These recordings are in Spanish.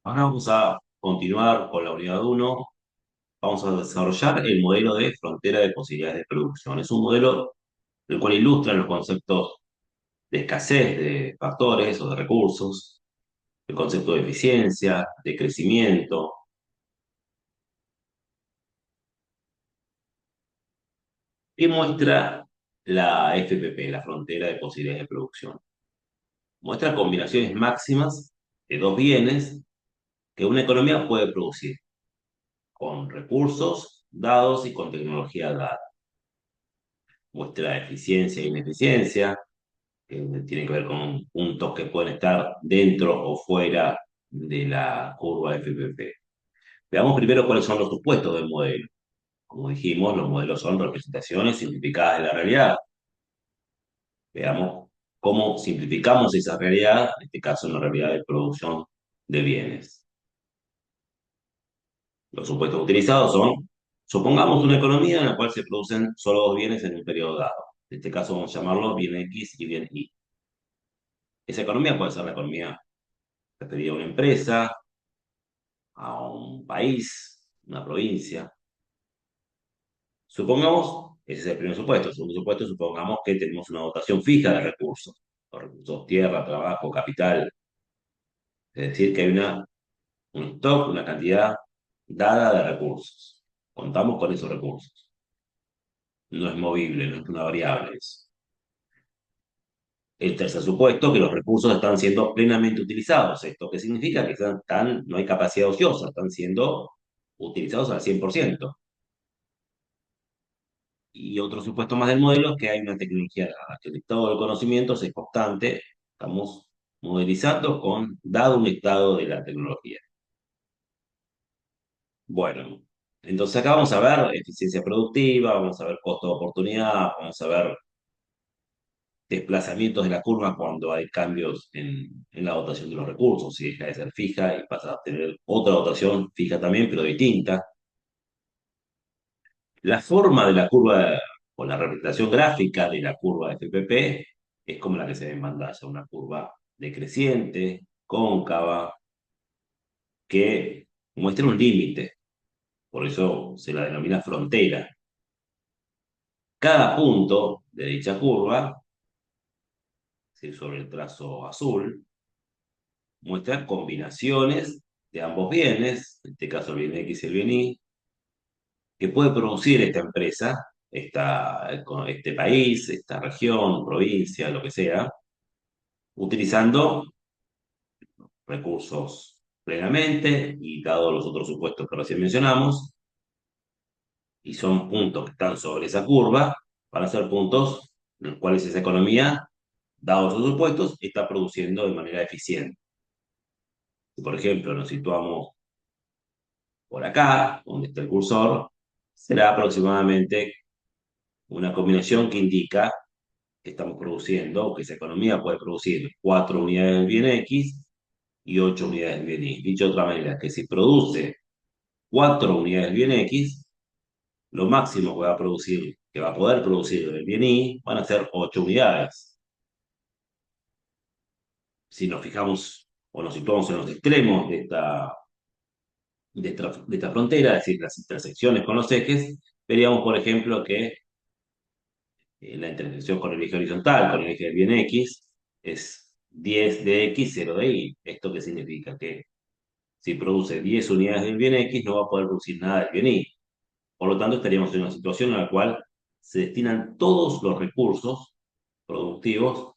Ahora vamos a continuar con la unidad uno. Vamos a desarrollar el modelo de frontera de posibilidades de producción. Es un modelo el cual ilustra los conceptos de escasez de factores o de recursos, el concepto de eficiencia, de crecimiento, y muestra la FPP, la frontera de posibilidades de producción. Muestra combinaciones máximas de dos bienes que una economía puede producir con recursos dados y con tecnología dada. Muestra eficiencia e ineficiencia, que tiene que ver con puntos que pueden estar dentro o fuera de la curva FPP. Veamos primero cuáles son los supuestos del modelo. Como dijimos, los modelos son representaciones simplificadas de la realidad. Veamos cómo simplificamos esa realidad, en este caso en la realidad de producción de bienes. Los supuestos utilizados son, supongamos una economía en la cual se producen solo dos bienes en un periodo dado. En este caso vamos a llamarlos bien X y bien Y. Esa economía puede ser la economía referida a una empresa, a un país, una provincia. Supongamos, ese es el primer supuesto. El segundo supuesto, supongamos que tenemos una dotación fija de recursos. Los recursos tierra, trabajo, capital. Es decir, que hay un stock, una cantidad dada de recursos. Contamos con esos recursos. No es movible, no es una variable eso. El tercer supuesto, que los recursos están siendo plenamente utilizados. ¿Esto qué significa? Que no hay capacidad ociosa, están siendo utilizados al 100%. Y otro supuesto más del modelo es que hay una tecnología dada, que el estado del conocimiento es constante, estamos modelizando dado un estado de la tecnología. Bueno, entonces acá vamos a ver eficiencia productiva, vamos a ver costo de oportunidad, vamos a ver desplazamientos de la curva cuando hay cambios en la dotación de los recursos, si deja de ser fija y pasa a tener otra dotación fija también, pero distinta. La forma de la curva o la representación gráfica de la curva de FPP es como la que se ve en pantalla, una curva decreciente, cóncava, que muestra un límite, por eso se la denomina frontera. Cada punto de dicha curva, es decir, sobre el trazo azul, muestra combinaciones de ambos bienes, en este caso el bien X y el bien Y, que puede producir esta empresa, este país, esta región, provincia, lo que sea, utilizando recursos plenamente y dados los otros supuestos que recién mencionamos, y son puntos que están sobre esa curva, van a ser puntos en los cuales esa economía, dados los supuestos, está produciendo de manera eficiente. Si, por ejemplo, nos situamos por acá, donde está el cursor, será aproximadamente una combinación que indica que estamos produciendo, o que esa economía puede producir 4 unidades del bien X y 8 unidades del bien Y. Dicho de otra manera, que si produce 4 unidades del bien X, lo máximo que va a producir, que va a poder producir del bien Y, van a ser 8 unidades. Si nos fijamos o nos situamos en los extremos de esta frontera, es decir, las intersecciones con los ejes, veríamos, por ejemplo, que la intersección con el eje horizontal, con el eje del bien X, es 10 de X, 0 de Y. ¿Esto qué significa? Que si produce 10 unidades del bien X, no va a poder producir nada del bien Y. Por lo tanto, estaríamos en una situación en la cual se destinan todos los recursos productivos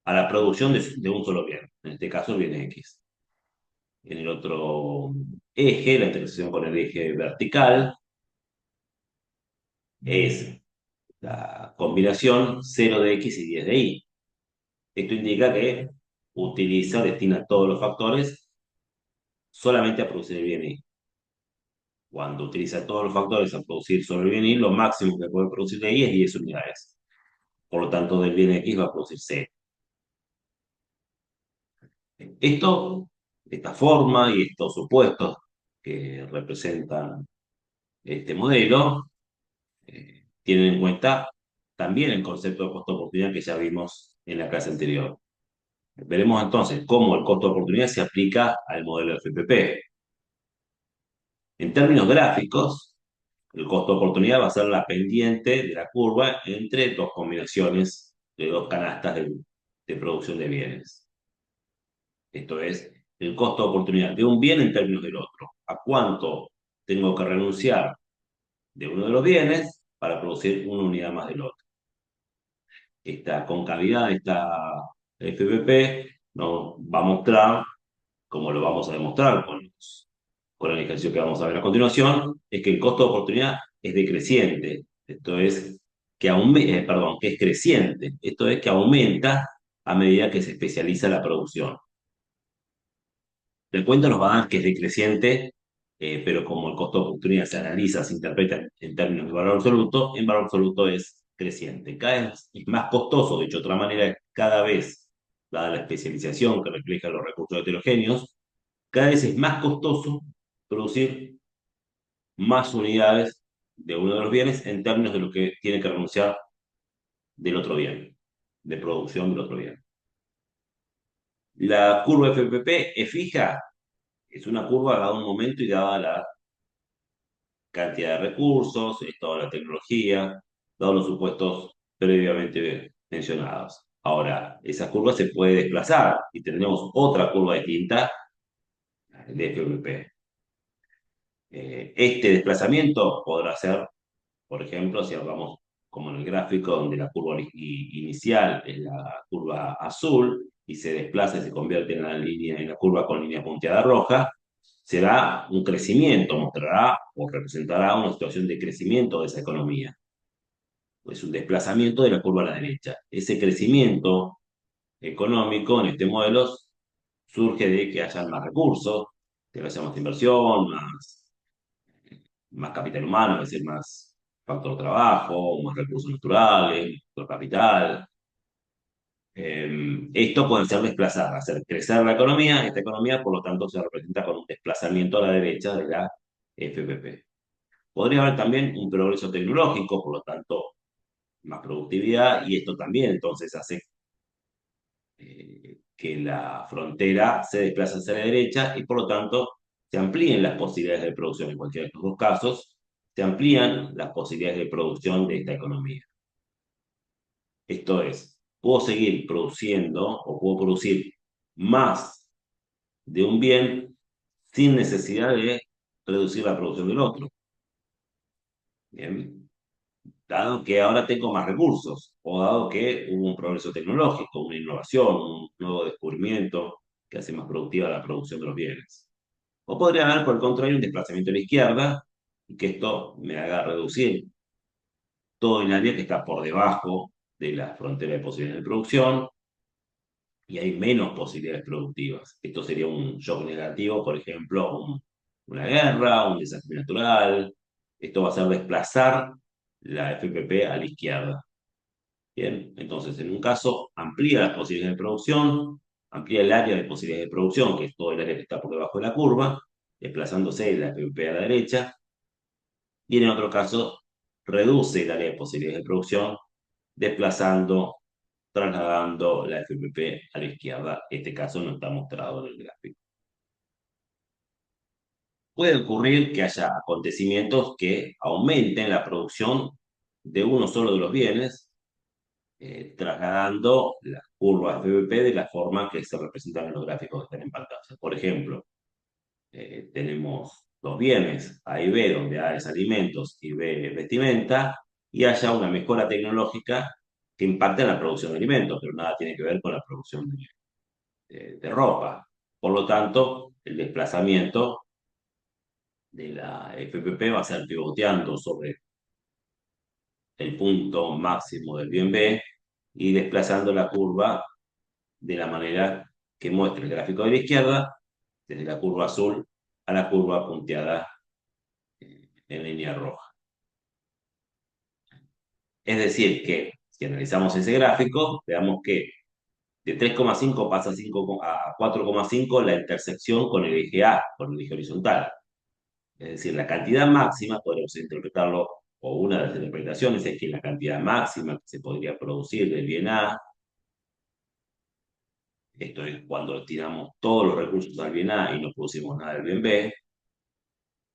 a la producción de un solo bien, en este caso el bien X. En el otro eje, la intersección con el eje vertical, es la combinación 0 de X y 10 de Y. Esto indica que destina todos los factores solamente a producir el bien Y. Cuando utiliza todos los factores a producir solo el bien Y, lo máximo que puede producir de Y es 10 unidades. Por lo tanto, del bien X va a producir 0. Esta forma y estos supuestos que representan este modelo, tienen en cuenta también el concepto de costo de oportunidad que ya vimos en la clase anterior. Veremos entonces cómo el costo de oportunidad se aplica al modelo de FPP. En términos gráficos, el costo de oportunidad va a ser la pendiente de la curva entre dos combinaciones de dos canastas de producción de bienes. Esto es, el costo de oportunidad de un bien en términos del otro. ¿A cuánto tengo que renunciar de uno de los bienes para producir una unidad más del otro? Esta concavidad, esta FPP, nos va a mostrar, como lo vamos a demostrar con el ejercicio que vamos a ver a continuación, es que el costo de oportunidad es decreciente. Esto es que es creciente. Esto es que aumenta a medida que se especializa la producción. El cuento nos va a dar que es decreciente, pero como el costo de oportunidad se analiza, se interpreta en términos de valor absoluto, en valor absoluto es creciente. Cada vez es más costoso, dicho de otra manera, cada vez, dada la especialización que refleja los recursos heterogéneos, cada vez es más costoso producir más unidades de uno de los bienes en términos de lo que tiene que renunciar del otro bien, de producción del otro bien. La curva FPP es fija, es una curva dada un momento y dada la cantidad de recursos, toda la tecnología, dados los supuestos previamente mencionados. Ahora, esa curva se puede desplazar y tendremos otra curva distinta de FPP. Este desplazamiento podrá ser, por ejemplo, si hablamos como en el gráfico donde la curva inicial es la curva azul y se desplaza y se convierte en en la curva con línea punteada roja, será un crecimiento, mostrará o representará una situación de crecimiento de esa economía. Es un desplazamiento de la curva a la derecha. Ese crecimiento económico en este modelo surge de que haya más recursos, que haya más inversión, más capital humano, es decir, más factor trabajo, más recursos naturales, factor capital. Esto puede ser desplazar, hacer crecer la economía. Esta economía, por lo tanto, se representa con un desplazamiento a la derecha de la FPP. Podría haber también un progreso tecnológico, por lo tanto, más productividad, y esto también entonces hace que la frontera se desplace hacia la derecha y por lo tanto se amplíen las posibilidades de producción. En cualquiera de estos dos casos, se amplían las posibilidades de producción de esta economía. Esto es, puedo seguir produciendo o puedo producir más de un bien sin necesidad de reducir la producción del otro. Bien, dado que ahora tengo más recursos o dado que hubo un progreso tecnológico, una innovación, un nuevo descubrimiento que hace más productiva la producción de los bienes. O podría haber, por el contrario, un desplazamiento a la izquierda y que esto me haga reducir todo el área que está por debajo de la frontera de posibilidades de producción y hay menos posibilidades productivas. Esto sería un shock negativo, por ejemplo, una guerra, un desastre natural. Esto va a hacer desplazar la FPP a la izquierda. Bien, entonces en un caso amplía las posibilidades de producción, amplía el área de posibilidades de producción, que es todo el área que está por debajo de la curva, desplazándose la FPP a la derecha, y en otro caso reduce el área de posibilidades de producción, desplazando, trasladando la FPP a la izquierda. Este caso no está mostrado en el gráfico. Puede ocurrir que haya acontecimientos que aumenten la producción de uno solo de los bienes, trasladando las curvas FBP de la forma que se representan en los gráficos que están en pantalla. Por ejemplo, tenemos los bienes A y B, donde A es alimentos y B es vestimenta, y haya una mejora tecnológica que impacte en la producción de alimentos, pero nada tiene que ver con la producción de ropa. Por lo tanto, el desplazamiento de la FPP va a ser pivoteando sobre el punto máximo del bien B y desplazando la curva de la manera que muestra el gráfico de la izquierda, desde la curva azul a la curva punteada en línea roja. Es decir, que si analizamos ese gráfico, veamos que de 3,5 pasa a 4,5 la intersección con el eje A, con el eje horizontal. Es decir, la cantidad máxima, podemos interpretarlo, o una de las interpretaciones es que la cantidad máxima que se podría producir del bien A esto es cuando destinamos todos los recursos al bien A y no producimos nada del bien B,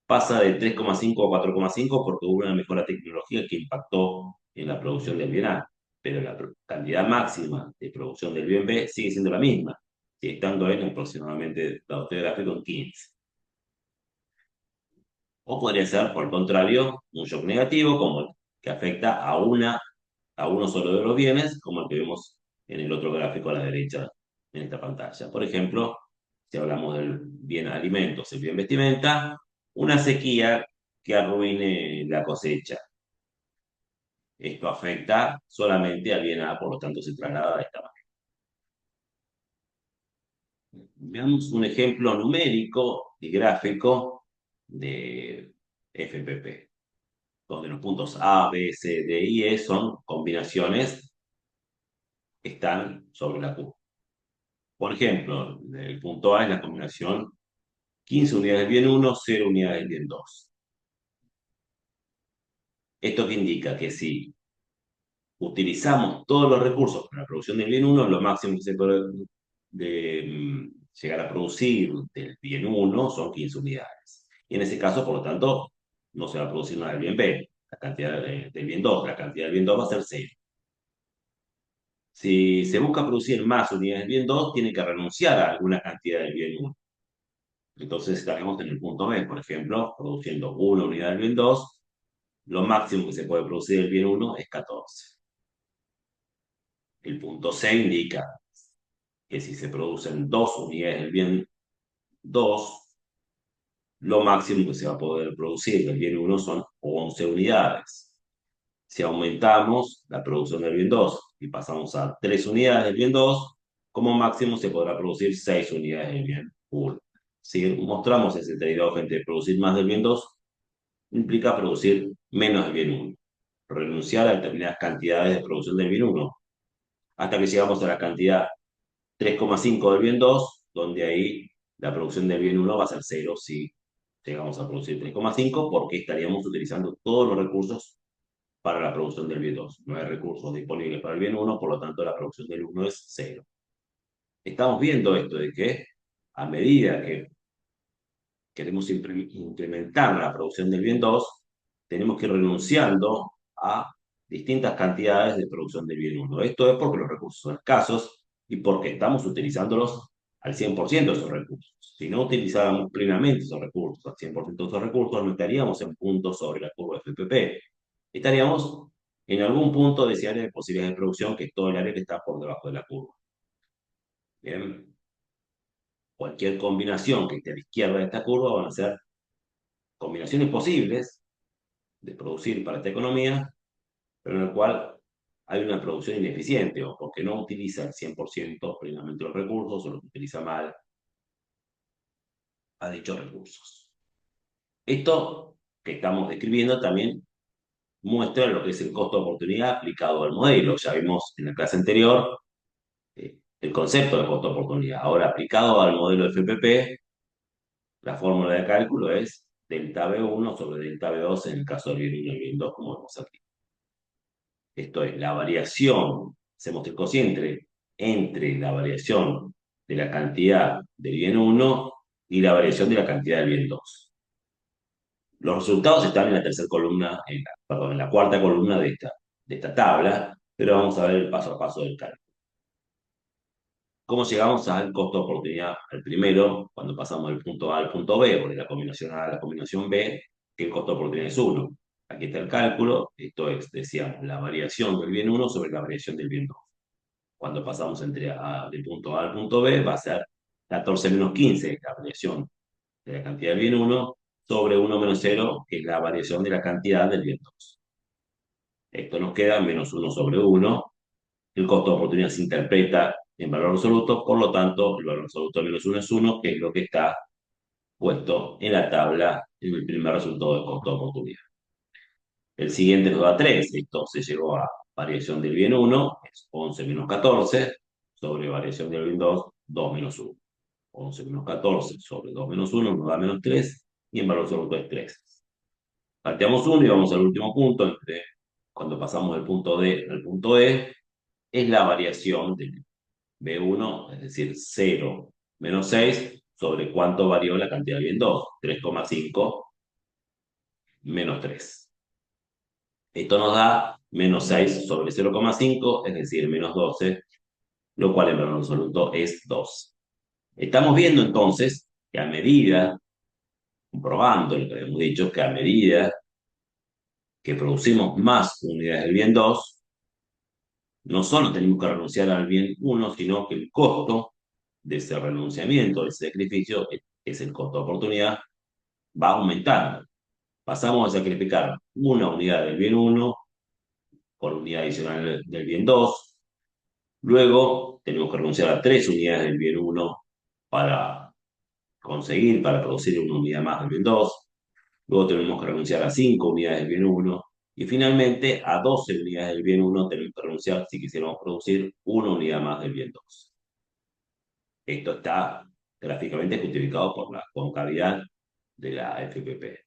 pasa de 3,5 a 4,5 porque hubo una mejora tecnológica que impactó en la producción del bien A, pero la cantidad máxima de producción del bien B sigue siendo la misma, sigue estando en aproximadamente, dado este gráfico, en 15. O podría ser, por el contrario, un shock negativo, como el que afecta a uno solo de los bienes, como el que vemos en el otro gráfico a la derecha en esta pantalla. Por ejemplo, si hablamos del bien alimentos, el bien vestimenta, una sequía que arruine la cosecha. Esto afecta solamente al bien A, por lo tanto se traslada de esta manera. Veamos un ejemplo numérico y gráfico de FPP, donde los puntos A, B, C, D y E son combinaciones que están sobre la curva. Por ejemplo, el punto A es la combinación 15 unidades del bien 1, 0 unidades del bien 2. ¿Esto qué indica? Que si utilizamos todos los recursos para la producción del bien 1, lo máximo que se puede llegar a producir del bien 1 son 15 unidades. Y en ese caso, por lo tanto, no se va a producir nada del bien B. La cantidad del bien 2, la cantidad del bien 2 va a ser 0. Si se busca producir más unidades del bien 2, tiene que renunciar a alguna cantidad del bien 1. Entonces estaremos en el punto B, por ejemplo, produciendo una unidad del bien 2, lo máximo que se puede producir del bien 1 es 14. El punto C indica que si se producen dos unidades del bien 2, lo máximo que se va a poder producir del bien 1 son 11 unidades. Si aumentamos la producción del bien 2 y pasamos a 3 unidades del bien 2, como máximo se podrá producir 6 unidades del bien 1. Si mostramos ese trade-off entre producir más del bien 2, implica producir menos del bien 1, renunciar a determinadas cantidades de producción del bien 1, hasta que llegamos a la cantidad 3,5 del bien 2, donde ahí la producción del bien 1 va a ser cero si llegamos a producir 3,5, porque estaríamos utilizando todos los recursos para la producción del bien 2. No hay recursos disponibles para el bien 1, por lo tanto la producción del 1 es cero. Estamos viendo esto de que a medida que queremos incrementar la producción del bien 2, tenemos que ir renunciando a distintas cantidades de producción del bien 1. Esto es porque los recursos son escasos y porque estamos utilizándolos al 100% de esos recursos. Si no utilizáramos plenamente esos recursos, al 100% de esos recursos, no estaríamos en puntos sobre la curva de FPP. Estaríamos en algún punto de ese área de posibilidades de producción, que es todo el área que está por debajo de la curva. Bien, cualquier combinación que esté a la izquierda de esta curva van a ser combinaciones posibles de producir para esta economía, pero en el cual hay una producción ineficiente o porque no utiliza el 100% plenamente los recursos o los utiliza mal a dichos recursos. Esto que estamos describiendo también muestra lo que es el costo de oportunidad aplicado al modelo. Ya vimos en la clase anterior el concepto de costo de oportunidad. Ahora, aplicado al modelo de FPP, la fórmula de cálculo es delta B1 sobre delta B2 en el caso del bien 1 y el bien 2, como vemos aquí. Esto es la variación, hacemos el cociente entre la variación de la cantidad del bien 1 y la variación de la cantidad del bien 2. Los resultados están en la tercera columna, perdón, en la cuarta columna de esta tabla, pero vamos a ver el paso a paso del cálculo. ¿Cómo llegamos al costo de oportunidad? Al primero, cuando pasamos del punto A al punto B, o de la combinación A a la combinación B, que el costo de oportunidad es 1. Aquí está el cálculo, esto es, decíamos, la variación del bien 1 sobre la variación del bien 2. Cuando pasamos del punto A al punto B, va a ser 14 menos 15, la variación de la cantidad del bien 1, sobre 1 menos 0, que es la variación de la cantidad del bien 2. Esto nos queda menos 1 sobre 1. El costo de oportunidad se interpreta en valor absoluto, por lo tanto, el valor absoluto de menos 1 es 1, que es lo que está puesto en la tabla en el primer resultado de costo de oportunidad. El siguiente nos da 3, entonces llegó a variación del bien 1, es 11 menos 14, sobre variación del bien 2, 2 menos 1. 11 menos 14 sobre 2 menos 1 nos da menos 3, y en valor absoluto es 3. Salteamos 1 y vamos al último punto, cuando pasamos del punto D al punto E, es la variación B1, es decir, 0 menos 6 sobre cuánto varió la cantidad de bien 2, 3,5 menos 3. Esto nos da menos 6 sobre 0,5, es decir, menos 12, lo cual en valor absoluto es 2. Estamos viendo entonces que a medida, comprobando lo que hemos dicho, que a medida que producimos más unidades del bien 2, no solo tenemos que renunciar al bien 1, sino que el costo de ese renunciamiento, de ese sacrificio, que es el costo de oportunidad, va aumentando. Pasamos a sacrificar una unidad del bien 1 por unidad adicional del bien 2. Luego tenemos que renunciar a 3 unidades del bien 1 para para producir una unidad más del bien 2. Luego tenemos que renunciar a 5 unidades del bien 1. Y finalmente a 12 unidades del bien 1 tenemos que renunciar si quisiéramos producir una unidad más del bien 2. Esto está gráficamente justificado por la concavidad de la FPP.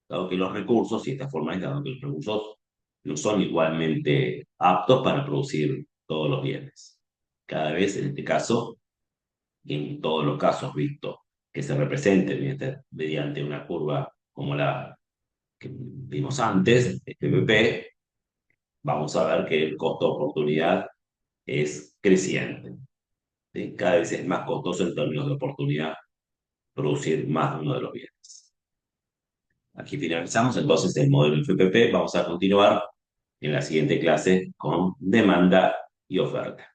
Dado que los recursos, y esta forma es dado que los recursos no son igualmente aptos para producir todos los bienes. Cada vez, en este caso, y en todos los casos vistos que se representen mediante una curva como la que vimos antes, FPP, vamos a ver que el costo de oportunidad es creciente. ¿Sí? Cada vez es más costoso en términos de oportunidad producir más de uno de los bienes. Aquí finalizamos entonces el modelo FPP. Vamos a continuar en la siguiente clase con demanda y oferta.